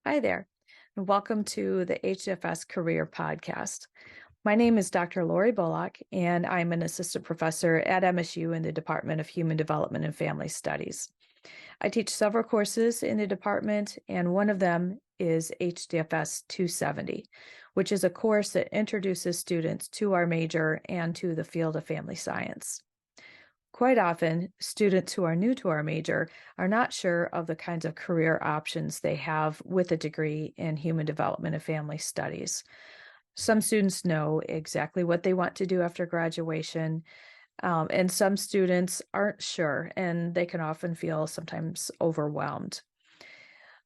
Hi there, and welcome to the HDFS Career Podcast. My name is Dr. Lori Bullock, and I'm an assistant professor at MSU in the Department of Human Development and Family Studies. I teach several courses in the department, and one of them is HDFS 270, which is a course that introduces students to our major and to the field of family science. Quite often, students who are new to our major are not sure of the kinds of career options they have with a degree in human development and family studies. Some students know exactly what they want to do after graduation, and some students aren't sure, and they can often feel sometimes overwhelmed.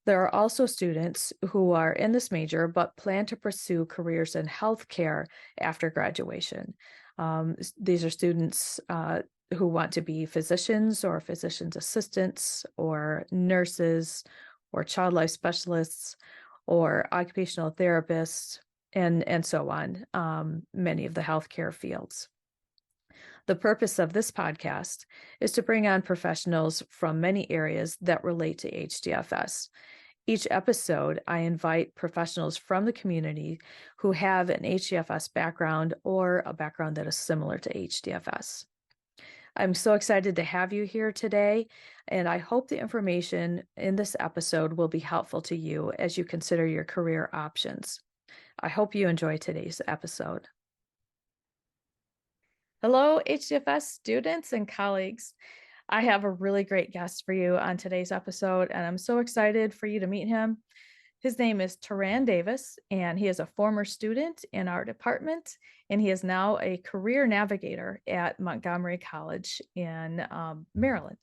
There are also students who are in this major but plan to pursue careers in healthcare after graduation. These are students who want to be physicians or physician's assistants or nurses or child life specialists or occupational therapists and so on, many of the healthcare fields. The purpose of this podcast is to bring on professionals from many areas that relate to HDFS. Each episode, I invite professionals from the community who have an HDFS background or a background that is similar to HDFS. I'm so excited to have you here today, and I hope the information in this episode will be helpful to you as you consider your career options. I hope you enjoy today's episode. Hello, HDFS students and colleagues. I have a really great guest for you on today's episode, and I'm so excited for you to meet him. His name is Terran Davis, and he is a former student in our department, and he is now a career navigator at Montgomery College in Maryland.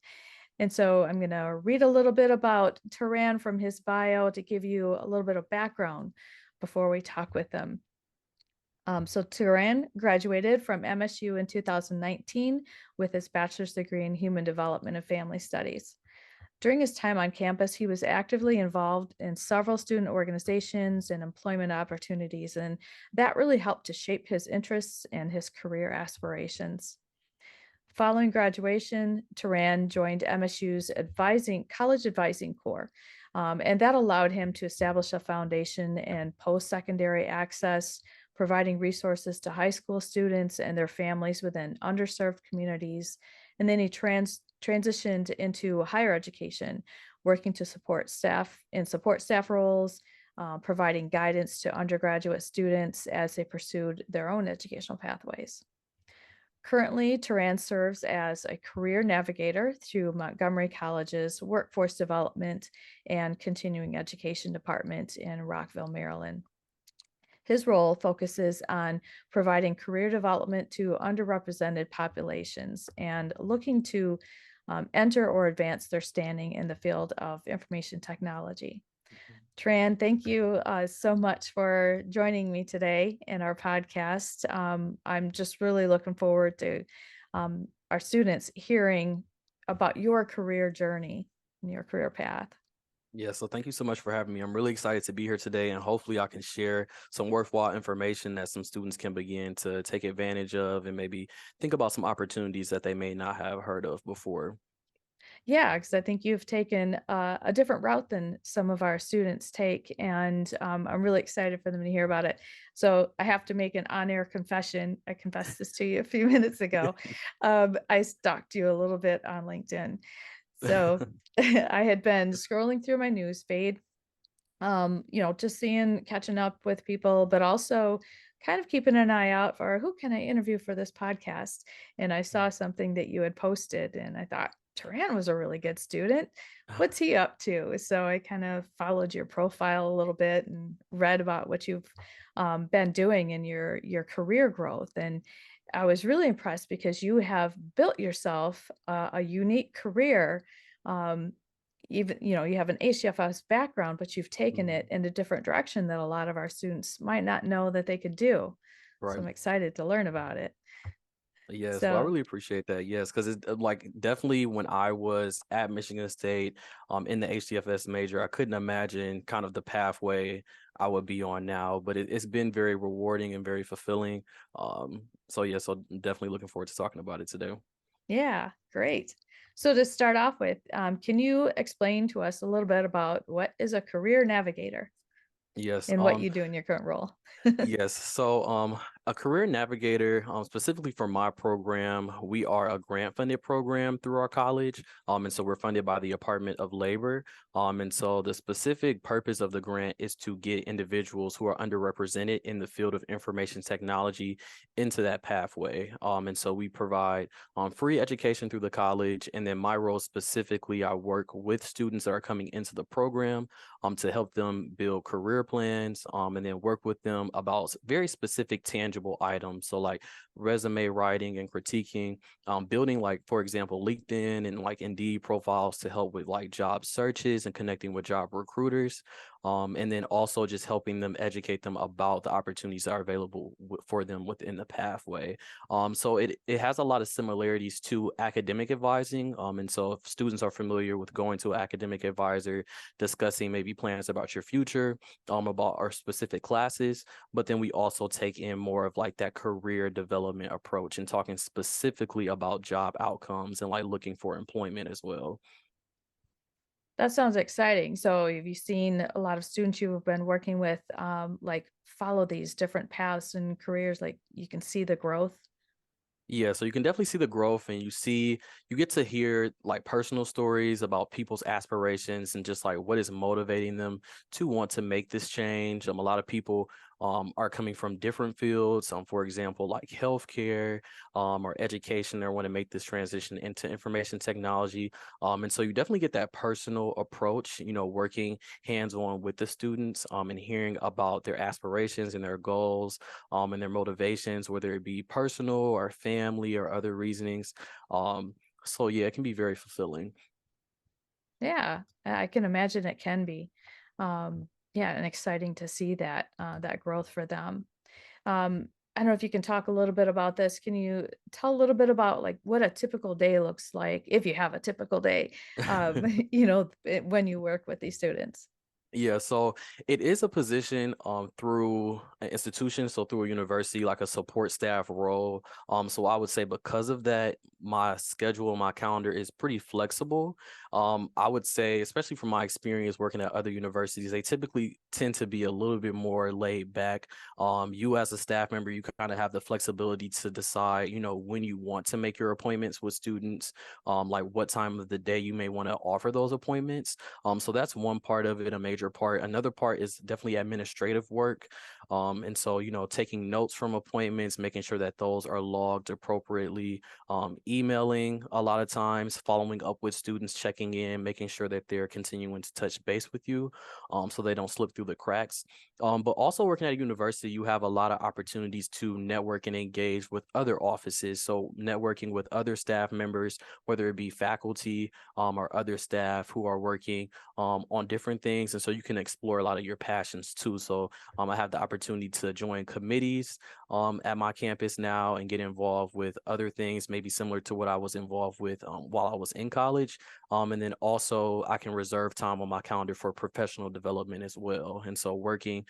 And so I'm going to read a little bit about Terran from his bio to give you a little bit of background before we talk with him. So Terran graduated from MSU in 2019 with his bachelor's degree in human development and family studies. During his time on campus, he was actively involved in several student organizations and employment opportunities, and that really helped to shape his interests and his career aspirations. Following graduation, Terran joined MSU's college advising corps, and that allowed him to establish a foundation in post-secondary access, providing resources to high school students and their families within underserved communities. And then he transitioned into higher education, working to support staff roles, providing guidance to undergraduate students as they pursued their own educational pathways. Currently, Terran serves as a career navigator through Montgomery College's Workforce Development and Continuing Education Department in Rockville, Maryland. His role focuses on providing career development to underrepresented populations and looking to enter or advance their standing in the field of information technology. Tran, thank you so much for joining me today in our podcast. I'm just really looking forward to our students hearing about your career journey and your career path. Yeah, so thank you so much for having me. I'm really excited to be here today, and hopefully I can share some worthwhile information that some students can begin to take advantage of and maybe think about some opportunities that they may not have heard of before. Yeah, because I think you've taken a different route than some of our students take, and I'm really excited for them to hear about it. So I have to make an on-air confession. I confessed this to you a few minutes ago. I stalked you a little bit on LinkedIn. So I had been scrolling through my news feed, just catching up with people, but also kind of keeping an eye out for who can I interview for this podcast. And I saw something that you had posted, and I thought, Terran was a really good student. What's he up to? So I kind of followed your profile a little bit and read about what you've been doing in your career growth. And I was really impressed because you have built yourself a unique career. Even, you have an HDFS background, but you've taken it in a different direction that a lot of our students might not know that they could do. So Right. I'm excited to learn about it. Yes, well, I So really appreciate that. Yes, because it's like definitely when I was at Michigan State, in the HDFS major, I couldn't imagine kind of the pathway I would be on now, but it's been very rewarding and very fulfilling. So definitely looking forward to talking about it today. yeah, great. So to start off with, can you explain to us a little bit about what is a career navigator Yes. and what you do in your current role? Yes. A career navigator, specifically for my program, we are a grant funded program through our college. And so we're funded by the Department of Labor. And so the specific purpose of the grant is to get individuals who are underrepresented in the field of information technology into that pathway. And so we provide free education through the college. And then my role specifically, I work with students that are coming into the program to help them build career plans, and then work with them about very specific tangible items. So like resume writing and critiquing, building like, for example, LinkedIn and like Indeed profiles to help with like job searches and connecting with job recruiters. And then also just helping them educate them about the opportunities that are available for them within the pathway. So it has a lot of similarities to academic advising. And so if students are familiar with going to an academic advisor, discussing maybe plans about your future, about our specific classes, but then we also take in more of like that career development approach and talking specifically about job outcomes and like looking for employment as well. That sounds exciting. So have you seen a lot of students you have been working with, like follow these different paths and careers, like you can see the growth? Yeah, so you can definitely see the growth and you get to hear like personal stories about people's aspirations and just like what is motivating them to want to make this change. A lot of people are coming from different fields, for example, like healthcare or education. They want to make this transition into information technology. And so you definitely get that personal approach, working hands-on with the students and hearing about their aspirations and their goals and their motivations, whether it be personal or family or other reasonings. So yeah, it can be very fulfilling. Yeah, I can imagine it can be. Yeah, and exciting to see that growth for them. I don't know if you can talk a little bit about this. Can you tell a little bit about like what a typical day looks like if you have a typical day, when you work with these students? Yeah, so it is a position through an institution, so through a university, like a support staff role. So I would say because of that, my schedule, my calendar is pretty flexible. I would say, especially from my experience working at other universities, they typically tend to be a little bit more laid back. You as a staff member, you kind of have the flexibility to decide, when you want to make your appointments with students, like what time of the day you may want to offer those appointments. So that's one part of it, a major part. Another part is definitely administrative work. And so, taking notes from appointments, making sure that those are logged appropriately, emailing a lot of times, following up with students, checking in, making sure that they're continuing to touch base with you, so they don't slip through the cracks. But also working at a university, you have a lot of opportunities to network and engage with other offices. So networking with other staff members, whether it be faculty, or other staff who are working on different things. And so you can explore a lot of your passions too. So I have the opportunity to join committees at my campus now and get involved with other things, maybe similar to what I was involved with while I was in college. And then also I can reserve time on my calendar for professional development as well. And so working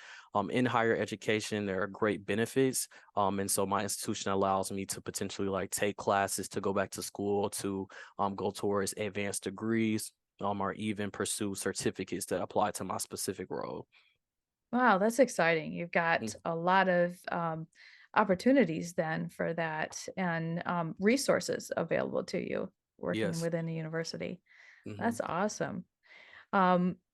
in higher education, there are great benefits. And so my institution allows me to potentially like take classes to go back to school to go towards advanced degrees, or even pursue certificates that apply to my specific role. Wow, that's exciting. You've got Mm. a lot of opportunities then for that and resources available to you working Yes. within the university. Hmm. That's awesome.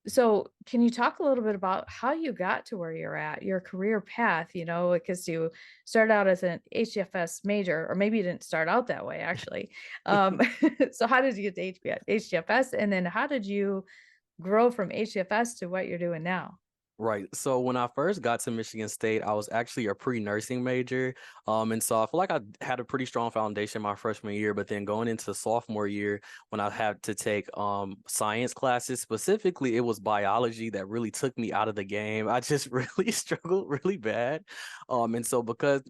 So can you talk a little bit about how you got to where you're at, your career path, because you started out as an HDFS major, or maybe you didn't start out that way actually. Um, so how did you get to HDFS? And then how did you grow from HDFS to what you're doing now? Right. So when I first got to Michigan State, I was actually a pre-nursing major. And so I feel like I had a pretty strong foundation my freshman year, but then going into sophomore year, when I had to take science classes, specifically it was biology that really took me out of the game. I just really struggled really bad. And so because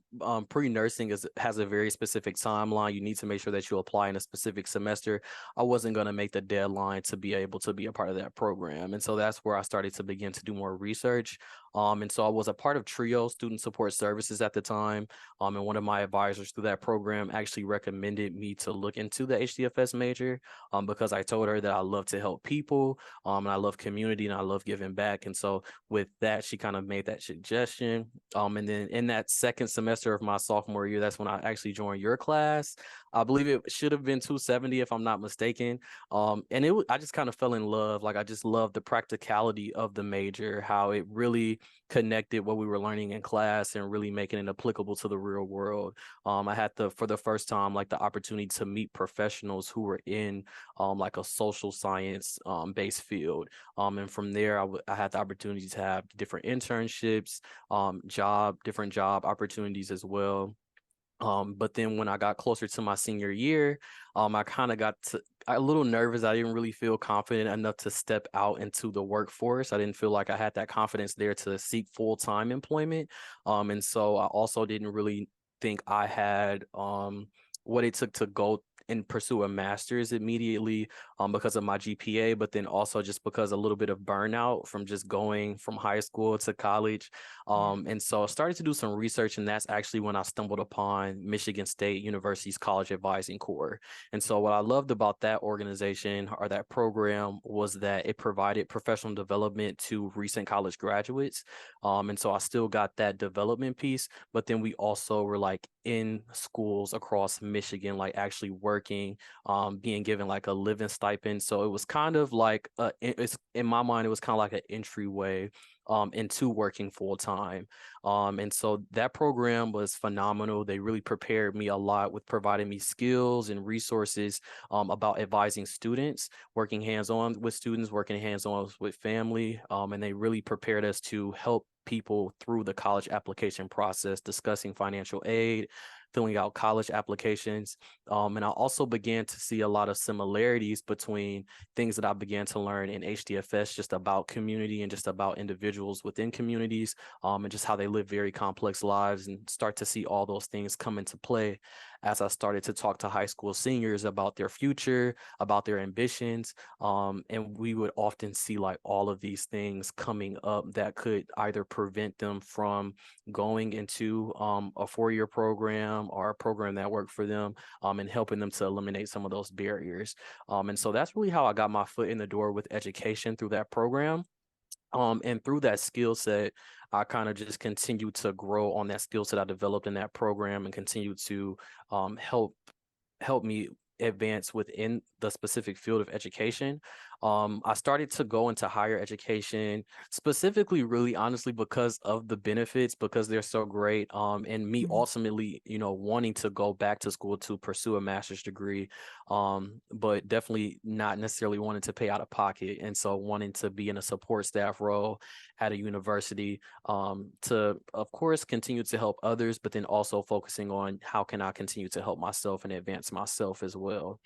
pre-nursing has a very specific timeline, you need to make sure that you apply in a specific semester. I wasn't going to make the deadline to be able to be a part of that program. And so that's where I started to begin to do more research research. And so I was a part of TRIO Student Support Services at the time. And one of my advisors through that program actually recommended me to look into the HDFS major because I told her that I love to help people, and I love community, and I love giving back. And so with that, she kind of made that suggestion. And then in that second semester of my sophomore year, that's when I actually joined your class. I believe it should have been 270 if I'm not mistaken. And I just kind of fell in love. Like I just loved the practicality of the major, how it really connected what we were learning in class and really making it applicable to the real world. I had for the first time, like the opportunity to meet professionals who were in like a social science based field. And from there, I had the opportunity to have different internships, different job opportunities as well. But then when I got closer to my senior year, I kind of a little nervous. I didn't really feel confident enough to step out into the workforce. I didn't feel like I had that confidence there to seek full-time employment. And so I also didn't really think I had what it took to go and pursue a master's immediately because of my GPA, but then also just because a little bit of burnout from just going from high school to college. Yeah. And so I started to do some research, and that's actually when I stumbled upon Michigan State University's College Advising Corps. And so what I loved about that organization or that program was that it provided professional development to recent college graduates. And so I still got that development piece, but then we also were like in schools across Michigan, like actually working, being given like a living stipend. So it was kind of like, it's in my mind, it was kind of like an entryway into working full time. And so that program was phenomenal. They really prepared me a lot with providing me skills and resources about advising students, working hands-on with students, working hands-on with family. And they really prepared us to help people through the college application process, discussing financial aid, filling out college applications. And I also began to see a lot of similarities between things that I began to learn in HDFS, just about community and just about individuals within communities, and just how they live very complex lives, and start to see all those things come into play as I started to talk to high school seniors about their future, about their ambitions. And we would often see like all of these things coming up that could either prevent them from going into a four-year program or a program that worked for them, and helping them to eliminate some of those barriers. And so that's really how I got my foot in the door with education through that program. And through that skill set, I kind of just continued to grow on that skill set I developed in that program and continue to help me advance within the specific field of education. I started to go into higher education specifically, really honestly, because of the benefits, because they're so great. And me Mhm. ultimately, wanting to go back to school to pursue a master's degree, but definitely not necessarily wanting to pay out of pocket. And so wanting to be in a support staff role at a university, to, of course, continue to help others, but then also focusing on how can I continue to help myself and advance myself as well.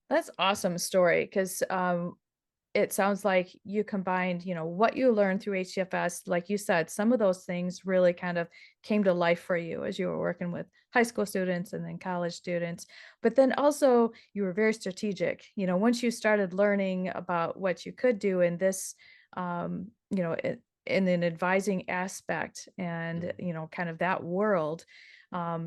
That's awesome story because it sounds like you combined, what you learned through HDFS. Like you said, some of those things really kind of came to life for you as you were working with high school students and then college students. But then also you were very strategic. Once you started learning about what you could do in this, in an advising aspect and, Mhm. kind of that world,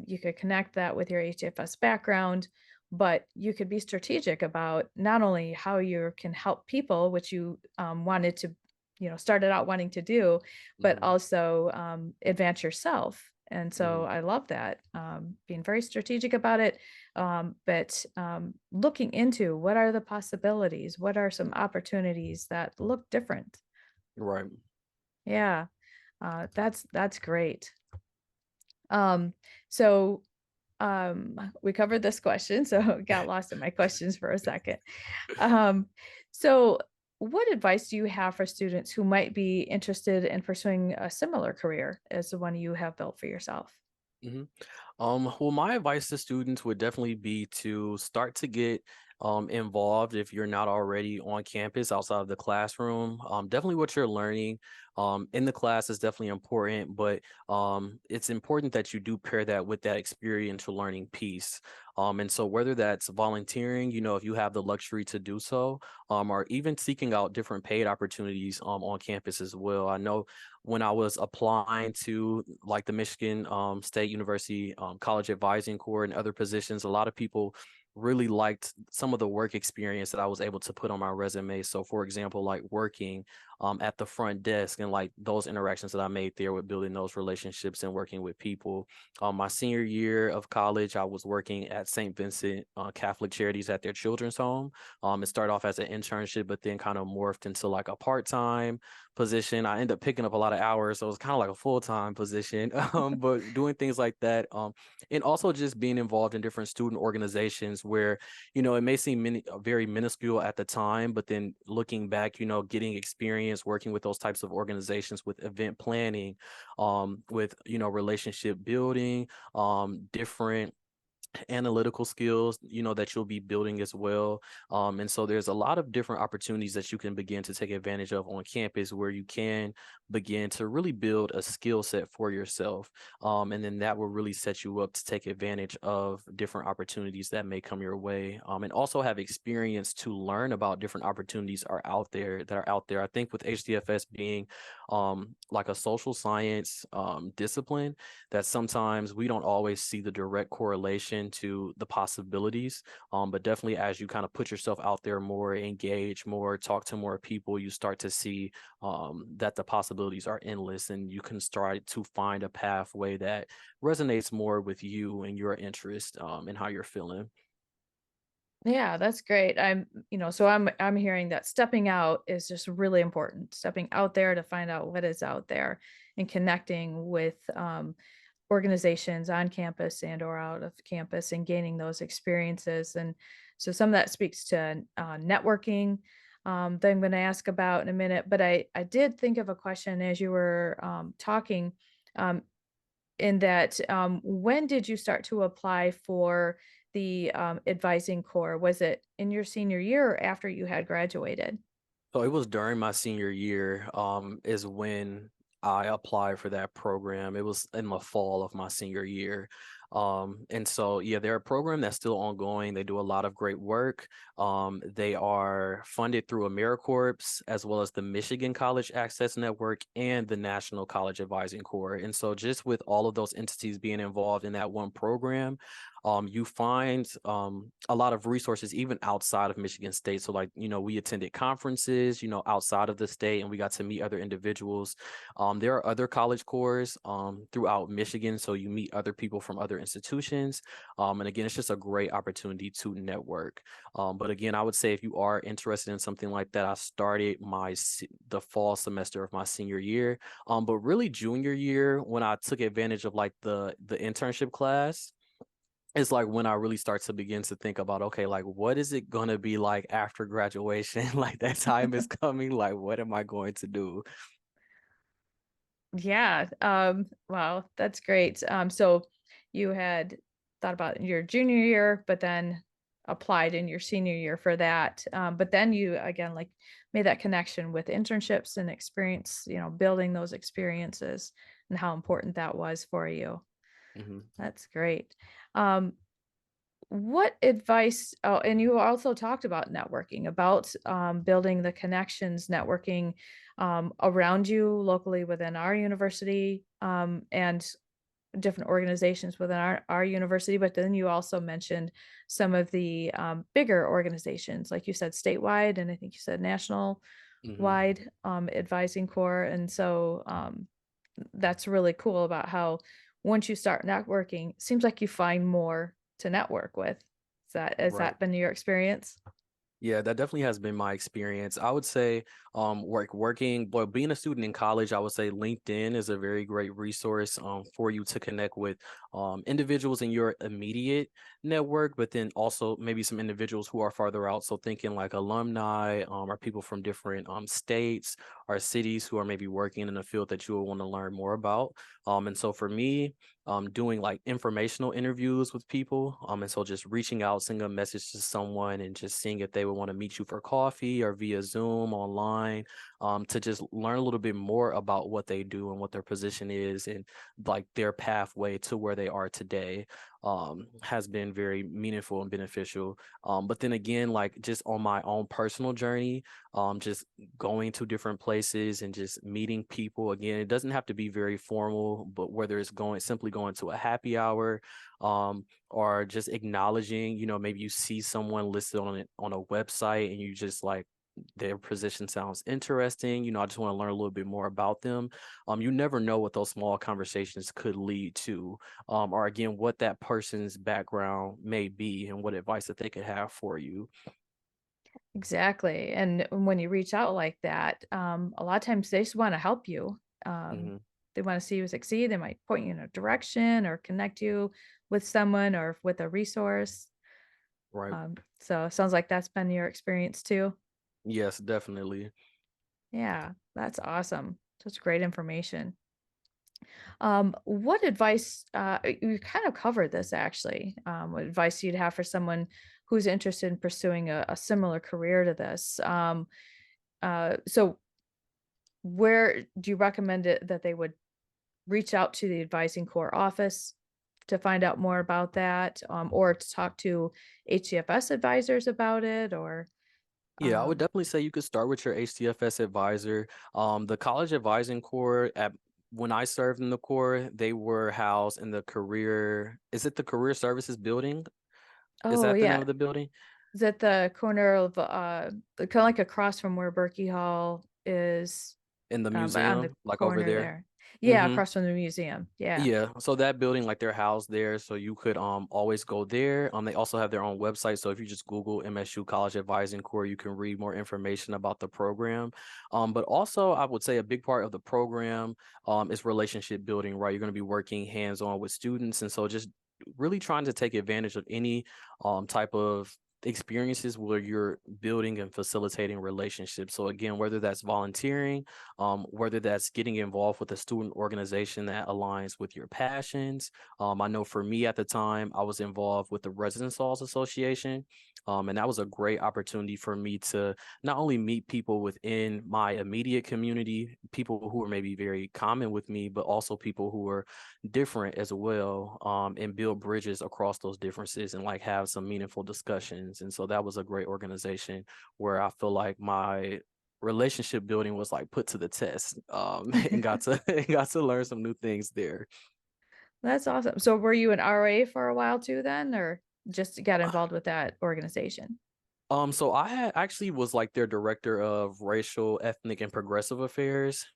you could connect that with your HDFS background, but you could be strategic about not only how you can help people, which you wanted to, started out wanting to do, but Mhm. also advance yourself. And so Mhm. I love that, being very strategic about it, but looking into what are the possibilities, what are some opportunities that look different. Right. Yeah, that's great. Um, so we covered this question, so got lost in my questions for a second. Um, so what advice do you have for students who might be interested in pursuing a similar career as the one you have built for yourself? Mhm. Well, my advice to students would definitely be to start to get involved if you're not already on campus outside of the classroom. Definitely what you're learning in the class is definitely important, but it's important that you do pair that with that experiential learning piece. And so whether that's volunteering, if you have the luxury to do so, or even seeking out different paid opportunities on campus as well. I know when I was applying to like the Michigan State University College Advising Corps and other positions, a lot of people really liked some of the work experience that I was able to put on my resume. So for example, like working at the front desk and like those interactions that I made there with building those relationships and working with people. My senior year of college, I was working at St. Vincent Catholic Charities at their children's home. It started off as an internship, but then kind of morphed into like a part-time position. I ended up picking up a lot of hours, so it was kind of like a full-time position. But doing things like that, and also just being involved in different student organizations where, it may seem very minuscule at the time, but then looking back, getting experience working with those types of organizations with event planning, with, relationship building, different analytical skills, that you'll be building as well. And so there's a lot of different opportunities that you can begin to take advantage of on campus where you can begin to really build a skill set for yourself. And then that will really set you up to take advantage of different opportunities that may come your way. And also have experience to learn about different opportunities that are out there. I think with HDFS being like a social science discipline, that sometimes we don't always see the direct correlation to the possibilities. But definitely as you kind of put yourself out there more, engage more, talk to more people, you start to see that the possibilities are endless and you can start to find a pathway that resonates more with you and your interest and how you're feeling. Yeah, that's great. So I'm hearing that stepping out is just really important. Stepping out there to find out what is out there and connecting with organizations on campus and or out of campus and gaining those experiences. And so some of that speaks to networking that I'm going to ask about in a minute. But I did think of a question as you were talking, um, in that when did you start to apply for the advising corps? Was it in your senior year or after you had graduated? So it was during my senior year, is when I applied for that program. It was in the fall of my senior year. And so, yeah, they're a program that's still ongoing. They do a lot of great work. They are funded through AmeriCorps as well as the Michigan College Access Network and the National College Advising Corps. And so just with all of those entities being involved in that one program, you find a lot of resources even outside of Michigan State. So like, we attended conferences, outside of the state and we got to meet other individuals. There are other college corps throughout Michigan. So you meet other people from other institutions. And again, it's just a great opportunity to network. But again, I would say if you are interested in something like that, I started the fall semester of my senior year. But really junior year, when I took advantage of like the internship class, it's like when I really start to begin to think about, okay, like what is it gonna be like after graduation? Like that time is coming. Like, what am I going to do? Yeah. Wow, that's great. So you had thought about your junior year, but then applied in your senior year for that. But then you again like made that connection with internships and experience, building those experiences and how important that was for you. Mhm. That's great. Um, what advice, oh, and you also talked about networking, about building the connections, networking around you locally within our university, and different organizations within our university. But then you also mentioned some of the bigger organizations, like you said, statewide, and I think you said national Mhm. wide advising corps. And so that's really cool about how once you start networking, it seems like you find more to network with. Has Right. that been your experience? Yeah, that definitely has been my experience. I would say, being a student in college, I would say LinkedIn is a very great resource for you to connect with individuals in your immediate network, but then also maybe some individuals who are farther out. So thinking like alumni or people from different states or cities who are maybe working in a field that you will want to learn more about. And so for me, doing like informational interviews with people. And so just reaching out, sending a message to someone and just seeing if they would want to meet you for coffee or via Zoom online, to just learn a little bit more about what they do and what their position is and like their pathway to where they are today, has been very meaningful and beneficial. But then again, like just on my own personal journey, just going to different places and just meeting people. Again, it doesn't have to be very formal, but whether it's simply going to a happy hour, or just acknowledging, maybe you see someone listed on a website and you just like their position sounds interesting. I just want to learn a little bit more about them. You never know what those small conversations could lead to, or again, what that person's background may be and what advice that they could have for you. Exactly. And when you reach out like that, a lot of times they just want to help you. Um, Hmm. they want to see you succeed. They might point you in a direction or connect you with someone or with a resource. Right. So it sounds like that's been your experience too. Yes, definitely. Yeah, that's awesome. Such great information. What advice, you kind of covered this actually, what advice you'd have for someone who's interested in pursuing a similar career to this? So where do you recommend it that they would reach out to the advising core office to find out more about that, or to talk to HDFS advisors about it, or Yeah, I would um, definitely say you could start with your HDFS advisor. The college advising corps at when I served in the corps, they were housed in the is it the career services building? Is oh that the name yeah, of the building? is at the corner of kind of like across from where Berkey Hall is, In the on the museum, like over corner there? there. Yeah, Mm-hmm. across from the museum. Yeah. Yeah, so that building, like they're housed there, so you could always go there. They also have their own website, so if you just Google MSU College Advising Corps, you can read more information about the program. But also I would say a big part of the program is relationship building, right? You're going to be working hands-on with students, and so just really trying to take advantage of any type of experiences where you're building and facilitating relationships. So again, whether that's volunteering, whether that's getting involved with a student organization that aligns with your passions. I know for me at the time, I was involved with the Residence Halls Association. And that was a great opportunity for me to not only meet people within my immediate community, people who are maybe very common with me, but also people who are different as well, and build bridges across those differences and like have some meaningful discussions. And so that was a great organization where I feel like my relationship building was like put to the test, and got to and got to learn some new things there. That's awesome. So were you an RA for a while too then, or just got involved with that organization? So I actually was like their director of racial, ethnic, and progressive affairs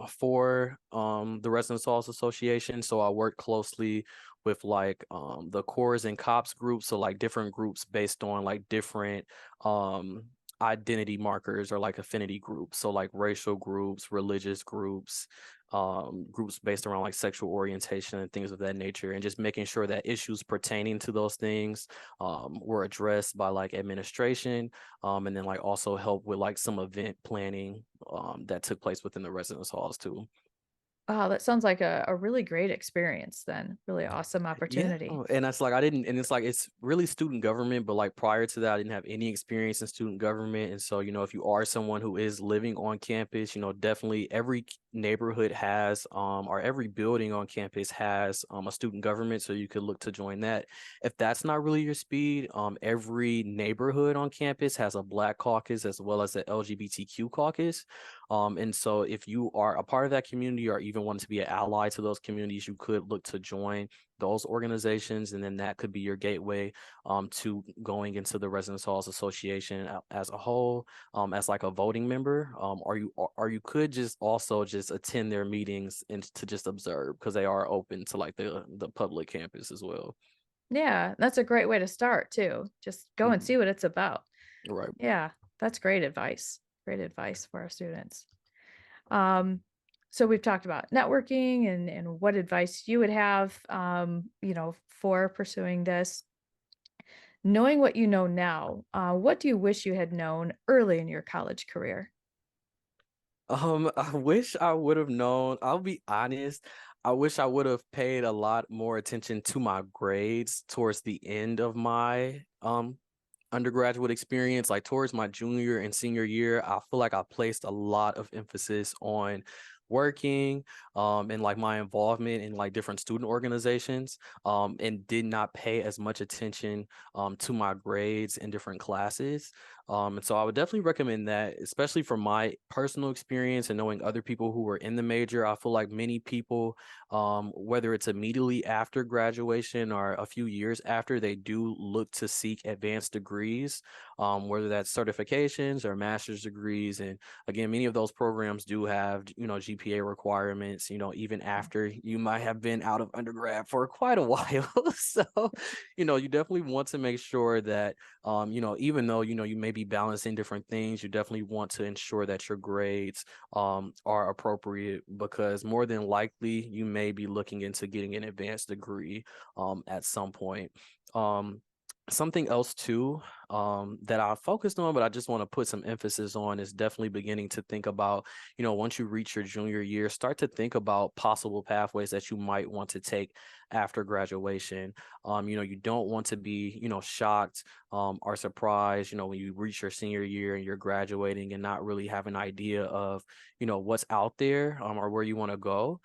for the Residence Halls Association. So I worked closely with like the cores and cops groups, so like different groups based on like different um identity markers or like affinity groups. So like racial groups, religious groups, groups based around like sexual orientation and things of that nature, and just making sure that issues pertaining to those things were addressed by like administration, and then like also help with like some event planning that took place within the residence halls too. Oh, that sounds like a really great experience then. Really awesome Yeah, opportunity. and that's like I didn't, and it's like it's really student government, but like prior to that, I didn't have any experience in student government, and so if you are someone who is living on campus, definitely every neighborhood has, or every building on campus has a student government, so you could look to join that. If that's not really your speed, every neighborhood on campus has a Black caucus as well as an LGBTQ caucus. And so if you are a part of that community or even want to be an ally to those communities, you could look to join those organizations, and then that could be your gateway to going into the Residence Halls Association as a whole, as like a voting member, or you could just also just attend their meetings and to just observe, because they are open to like the public campus as well. Yeah, that's a great way to start too. Just go and Mhm. see what it's about. Right. Yeah, that's great advice. Great advice for our students. Um, so we've talked about networking and what advice you would have, for pursuing this. Knowing what you know now, what do you wish you had known early in your college career? I wish I would have known. I'll be honest. I wish I would have paid a lot more attention to my grades towards the end of my undergraduate experience, like towards my junior and senior year. I feel like I placed a lot of emphasis on working and like my involvement in like different student organizations and did not pay as much attention to my grades in different classes. And so I would definitely recommend that, especially from my personal experience and knowing other people who were in the major. I feel like many people, whether it's immediately after graduation or a few years after, they do look to seek advanced degrees, whether that's certifications or master's degrees. And again, many of those programs do have, GPA requirements, even after you might have been out of undergrad for quite a while. So, you definitely want to make sure that even though, you may be balancing different things, you definitely want to ensure that your grades are appropriate, because more than likely you may be looking into getting an advanced degree at some point. Um, Something else too that I focused on, but I just want to put some emphasis on, is definitely beginning to think about, once you reach your junior year, start to think about possible pathways that you might want to take after graduation. You don't want to be, shocked or surprised, when you reach your senior year and you're graduating and not really have an idea of, what's out there or where you want to go.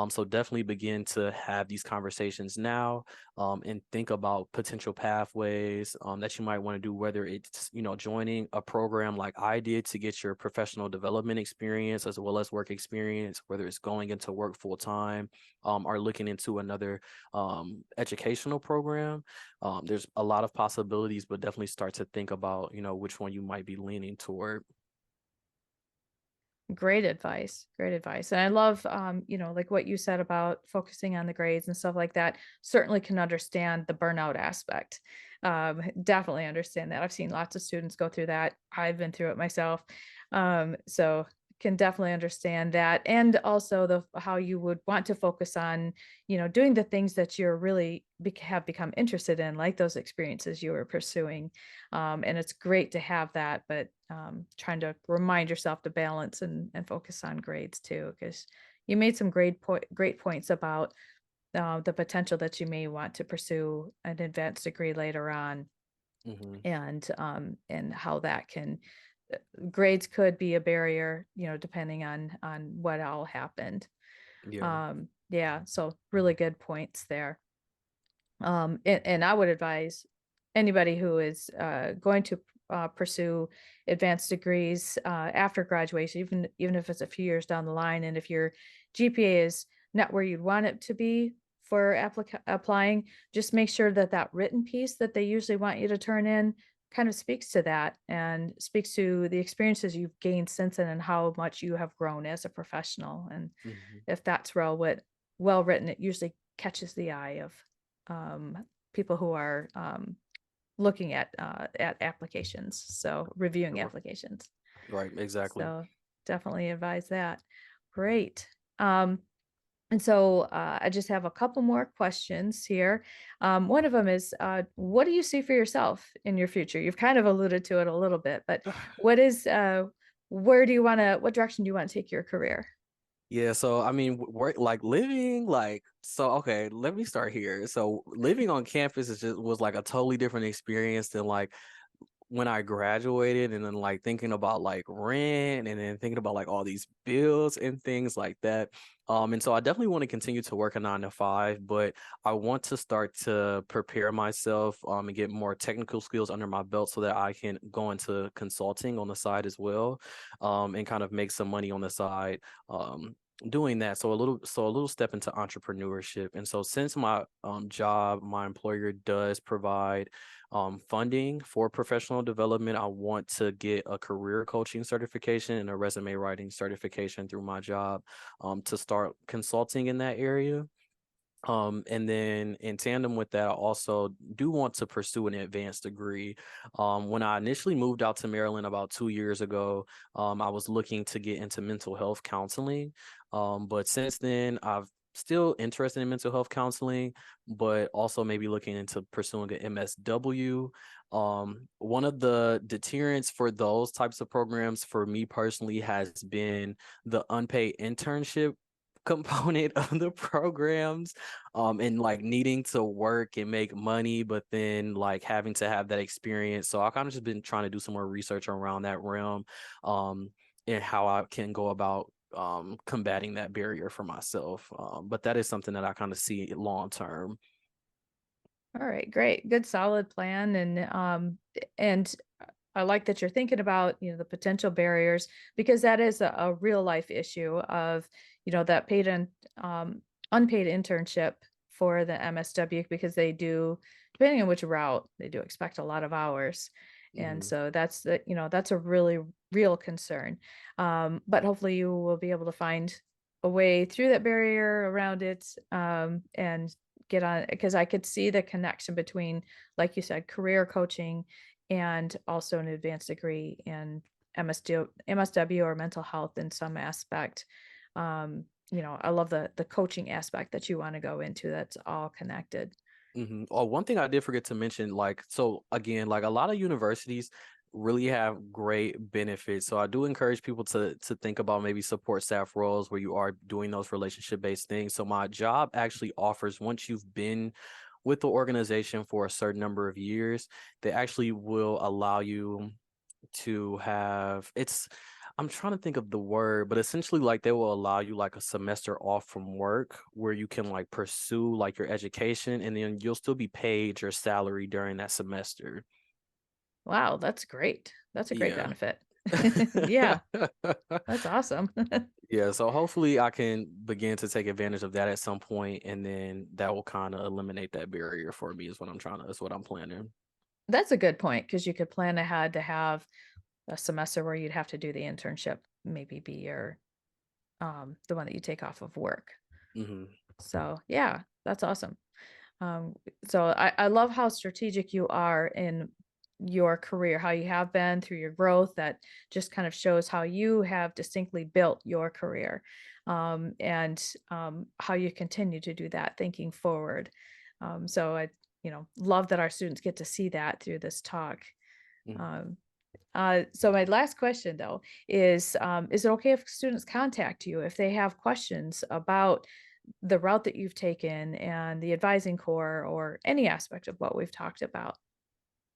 So definitely begin to have these conversations now and think about potential pathways that you might want to do, whether it's, joining a program like I did to get your professional development experience as well as work experience, whether it's going into work full time or looking into another educational program. There's a lot of possibilities, but definitely start to think about, which one you might be leaning toward. Great advice. Great advice. And I love, like what you said about focusing on the grades and stuff like that. Certainly can understand the burnout aspect. Definitely understand that. I've seen lots of students go through that. I've been through it myself. So can definitely understand that. And also the how you would want to focus on, doing the things that you're really have become interested in, like those experiences you were pursuing. And it's great to have that, but trying to remind yourself to balance and focus on grades too, because you made some great points about the potential that you may want to pursue an advanced degree later on, Hmm. and how that can grades could be a barrier, depending on what all happened. Yeah. Yeah, so really good points there. And I would advise anybody who is going to pursue advanced degrees after graduation, even if it's a few years down the line, and if your GPA is not where you'd want it to be for applying, just make sure that that written piece that they usually want you to turn in kind of speaks to that and speaks to the experiences you've gained since then and how much you have grown as a professional. And Hmm. if that's well written, it usually catches the eye of um, people who are looking at applications, so reviewing Sure. applications. Right. Exactly. So definitely advise that. Great. And so I just have a couple more questions here. One of them is, what do you see for yourself in your future? You've kind of alluded to it a little bit, but what is, what direction do you want to take your career? Yeah, so I mean, work like living like so. Okay, let me start here. So living on campus is just was like a totally different experience than like when I graduated, and then like thinking about like rent and then thinking about like all these bills and things like that. And so I definitely want to continue to work a 9 to 5, but I want to start to prepare myself and get more technical skills under my belt so that I can go into consulting on the side as well, and kind of make some money on the side. Doing that, so a little step into entrepreneurship. And so since my job, my employer does provide funding for professional development, I want to get a career coaching certification and a resume writing certification through my job to start consulting in that area. And then in tandem with that, I also do want to pursue an advanced degree. When I initially moved out to Maryland about 2 years ago, I was looking to get into mental health counseling. But since then, I've still interested in mental health counseling, but also maybe looking into pursuing an MSW. One of the deterrents for those types of programs for me personally has been the unpaid internship component of the programs, and like needing to work and make money, but then like having to have that experience. So I kind of just been trying to do some more research around that realm, um and how I can go about combating that barrier for myself. But that is something that I kind of see long term. All right, great. Good solid plan. And I like that you're thinking about, the potential barriers, because that is a real life issue of, that paid and unpaid internship for the MSW, because they do, depending on which route, they do expect a lot of hours. And Hmm. so that's a really real concern. But hopefully you will be able to find a way through that barrier around it, and get on, because I could see the connection between, like you said, career coaching and also an advanced degree in MSW or mental health in some aspect. I love the coaching aspect that you want to go into. That's all connected. Oh, one thing I did forget to mention, like, so again, like a lot of universities really have great benefits. So I do encourage people to think about maybe support staff roles where you are doing those relationship based things. So my job actually offers, once you've been with the organization for a certain number of years, they actually will allow you to have, I'm trying to think of the word, but essentially like they will allow you like a semester off from work where you can like pursue like your education, and then you'll still be paid your salary during that semester. Wow, that's great. That's a great Yeah. benefit. Yeah, that's awesome. Yeah, so hopefully I can begin to take advantage of that at some point, and then that will kind of eliminate that barrier for me is what is what I'm planning. That's a good point, because you could plan ahead to have a semester where you'd have to do the internship, maybe be your the one that you take off of work. Hmm. So yeah, that's awesome. Um, so I love how strategic you are in your career, how you have been through your growth. That just kind of shows how you have distinctly built your career, and how you continue to do that thinking forward. So I, love that our students get to see that through this talk. Um, so my last question though is it okay if students contact you if they have questions about the route that you've taken and the advising core or any aspect of what we've talked about?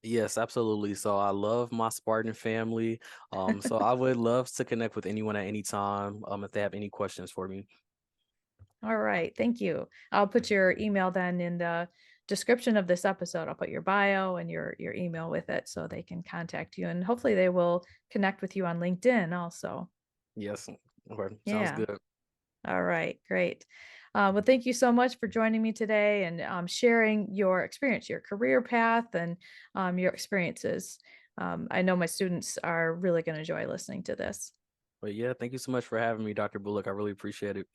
Yes, absolutely. So I love my Spartan family. So I would love to connect with anyone at any time, if they have any questions for me. All right, thank you. I'll put your email then in the description of this episode. I'll put your bio and your email with it so they can contact you, and hopefully they will connect with you on LinkedIn also. Yes. Okay. Sounds Yeah. good. All right, great. Well, thank you so much for joining me today and sharing your experience, your career path, and your experiences. I know my students are really going to enjoy listening to this. But yeah, thank you so much for having me, Dr. Bullock. I really appreciate it.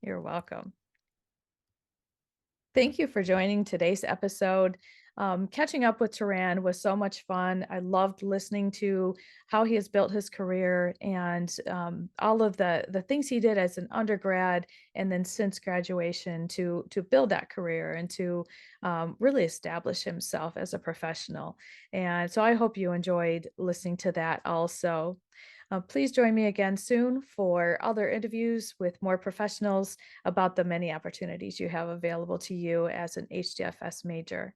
You're welcome. Thank you for joining today's episode. Catching up with Terran was so much fun. I loved listening to how he has built his career and all of the things he did as an undergrad and then since graduation to build that career and to really establish himself as a professional. And so I hope you enjoyed listening to that also. Please join me again soon for other interviews with more professionals about the many opportunities you have available to you as an HDFS major.